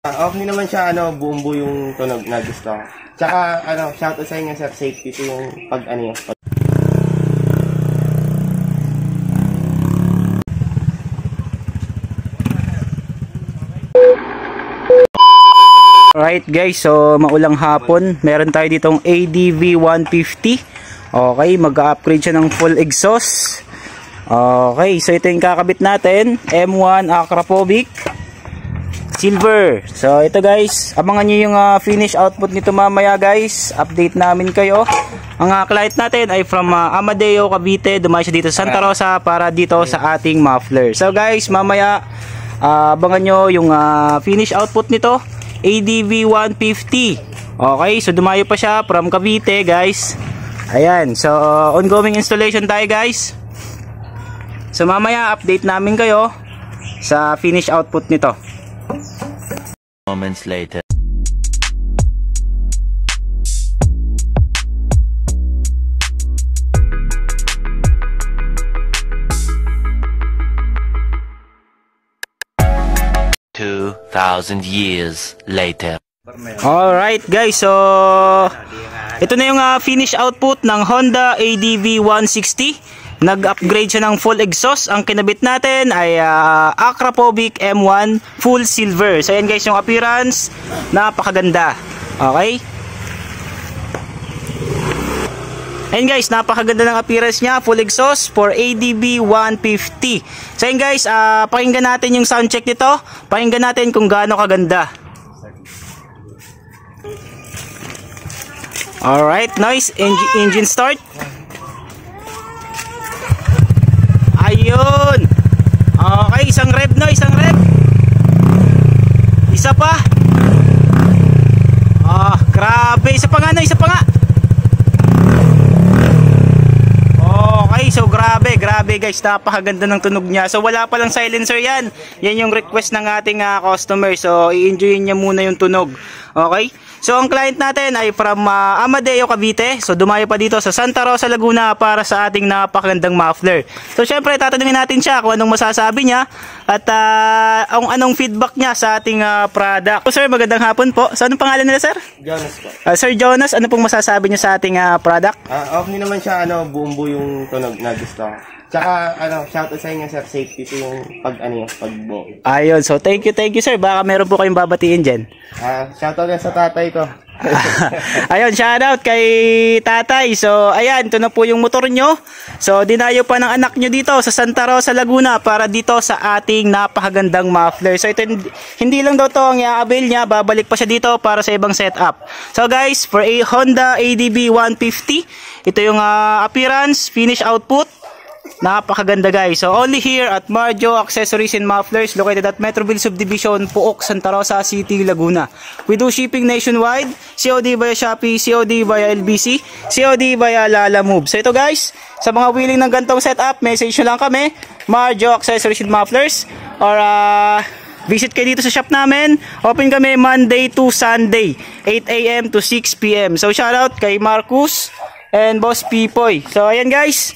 Off ni naman siya, buong buo yung tunog na gusto ko. Tsaka, shoutout sa inyo, sir, safety ito yung Alright guys, so maulang hapon, meron tayo ditong ADV 150. Okay, mag-upgrade siya ng full exhaust. Okay, so ito yung kakabit natin, M1 Acropovic Silver. So ito guys, abangan nyo yung finish output nito mamaya guys. Update namin kayo. Ang client natin ay from Amadeo, Cavite. Dumayo siya dito sa Santa Rosa para dito sa ating muffler. So guys, mamaya abangan nyo yung finish output nito, ADV 150. Okay, so dumayo pa siya from Cavite guys. Ayan, so ongoing installation tayo guys. So mamaya update namin kayo sa finish output nito. Moments later. Years later. Alright guys, so ito na yung finish output ng Honda ADV 160. Nag-upgrade siya ng full exhaust. Ang kinabit natin ay Acropovic M1 full silver. So yan guys yung appearance, napakaganda. Okay, and guys, napakaganda ng appearance niya, full exhaust for ADV 150. So yun guys, pakinggan natin yung sound check nito. Pakinggan natin kung gaano kaganda. Alright, nice. Engine start. Ayun. Okay, isang rev no, isang rev. Isa pa. Grabe, isa pa nga no, isa pa nga. Okay, so grabe guys, napakaganda ng tunog niya. So wala palang silencer yan. Yan yung request ng ating customer. So i-enjoyin niya muna yung tunog. Okay? So ang client natin ay from Amadeo, Cavite. So dumayo pa dito sa Santa Rosa, Laguna para sa ating napakagandang muffler. So syempre tatanungin natin siya kung anong masasabi niya at anong feedback niya sa ating product. So sir, magandang hapon po. So anong pangalan nila sir? Jonas po. Sir Jonas, ano pong masasabi niya sa ating product? Off ni naman siya, buong buo yung tunog na gusto ko. Tsaka, shoutout sa inyo, sir, safety ito yung pagbuo. Ayun, so thank you sir. Baka meron po kayong babatiin dyan. Shoutout yan sa tatay ko. Ayun, shoutout kay tatay. So ayan, ito na po yung motor nyo. So dinayo pa ng anak nyo dito sa Santa Rosa, Laguna para dito sa ating napakagandang muffler. So ito, hindi lang daw to ang i-avail niya, babalik pa siya dito para sa ibang setup. So guys, for a Honda ADV 150, ito yung appearance, finish output. Napakaganda guys. So only here at Marjo Accessories and Mufflers, located at Metroville Subdivision, Puok, Santa Rosa City, Laguna. We do shipping nationwide, COD via Shopee, COD via LBC, COD via Lala Move. So ito guys, sa mga willing ng gantong setup, message nyo lang kami, Marjo Accessories and Mufflers, or visit kayo dito sa shop namin. Open kami Monday to Sunday, 8 AM to 6 PM. So shoutout kay Marcus and Boss Pipoy. So ayan guys,